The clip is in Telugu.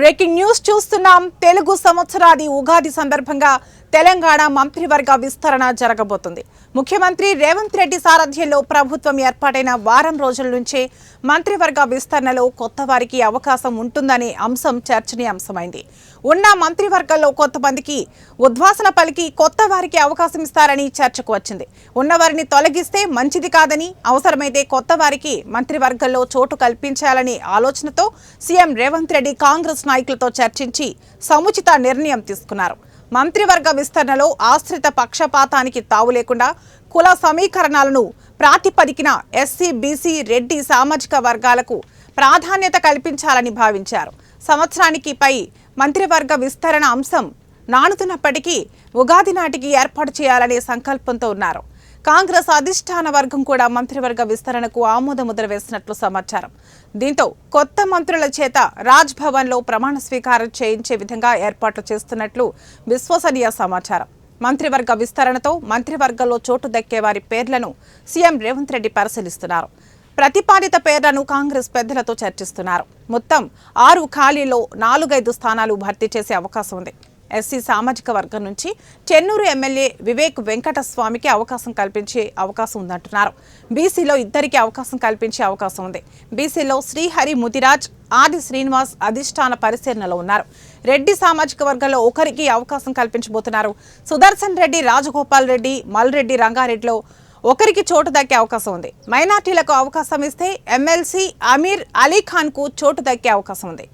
బ్రేకింగ్ న్యూస్ చూస్తున్నాం. తెలుగు సంవత్సరాది ఉగాది సందర్భంగా తెలంగాణ మంత్రివర్గ విస్తరణ జరగబోతుంది. ముఖ్యమంత్రి రేవంత్ రెడ్డి సారథ్యంలో ప్రభుత్వం ఏర్పాటైన వారం రోజుల నుంచే మంత్రివర్గ విస్తరణలో కొత్త వారికి అవకాశం ఉంటుందనే అంశం చర్చనీయాంశమైంది. ఉన్న మంత్రివర్గంలో కొంతమందికి ఉద్వాసన పలికి కొత్త వారికి అవకాశం ఇస్తారని చర్చకు వచ్చింది. ఉన్నవారిని తొలగిస్తే మంచిది కాదని, అవసరమైతే కొత్త వారికి మంత్రివర్గంలో చోటు కల్పించాలనే ఆలోచనతో సీఎం రేవంత్ రెడ్డి కాంగ్రెస్ నాయకులతో చర్చించి సముచిత నిర్ణయం తీసుకున్నారు. మంత్రివర్గ విస్తరణలో ఆశ్రిత పక్షపాతానికి తావు లేకుండా కుల సమీకరణాలను ప్రాతిపదికన ఎస్సీ, బీసీ, రెడ్డి సామాజిక వర్గాలకు ప్రాధాన్యత కల్పించాలని భావించారు. సంవత్సరానికి పై మంత్రివర్గ విస్తరణ అంశం నానుతున్నప్పటికీ ఉగాది నాటికి ఏర్పాటు చేయాలనే సంకల్పంతో ఉన్నారు. కాంగ్రెస్ అధిష్టాన వర్గం కూడా మంత్రివర్గ విస్తరణకు ఆమోదముద్ర వేసినట్లు సమాచారం. దీంతో కొత్త మంత్రుల చేత రాజ్ భవన్లో ప్రమాణ స్వీకారం చేయించే విధంగా ఏర్పాట్లు చేస్తున్నట్లు విశ్వసనీయ సమాచారం. మంత్రివర్గ విస్తరణతో మంత్రివర్గంలో చోటు దక్కే వారి పేర్లను సీఎం రేవంత్ రెడ్డి పరిశీలిస్తున్నారు. ప్రతిపాదిత పేర్లను కాంగ్రెస్ పెద్దలతో చర్చిస్తున్నారు. మొత్తం 6 ఖాళీల్లో 4-5 స్థానాలు భర్తీ చేసే అవకాశం ఉంది. ఎస్సీ సామాజిక వర్గం నుంచి చెన్నూరు ఎమ్మెల్యే వివేక్ వెంకటస్వామికి అవకాశం కల్పించే అవకాశం ఉందంటున్నారు. బీసీలో 2 అవకాశం కల్పించే అవకాశం ఉంది. బీసీలో శ్రీహరి ముదిరాజ్, ఆది శ్రీనివాస్ అధిష్టాన పరిశీలనలో ఉన్నారు. రెడ్డి సామాజిక వర్గంలో 1 అవకాశం కల్పించబోతున్నారు. సుదర్శన్ రెడ్డి, రాజగోపాల్ రెడ్డి, మల్రెడ్డి రంగారెడ్డిలో 1 చోటు దక్కే అవకాశం ఉంది. మైనార్టీలకు అవకాశం ఇస్తే ఎమ్మెల్సీ అమీర్ అలీఖాన్ కు చోటు దక్కే అవకాశం ఉంది.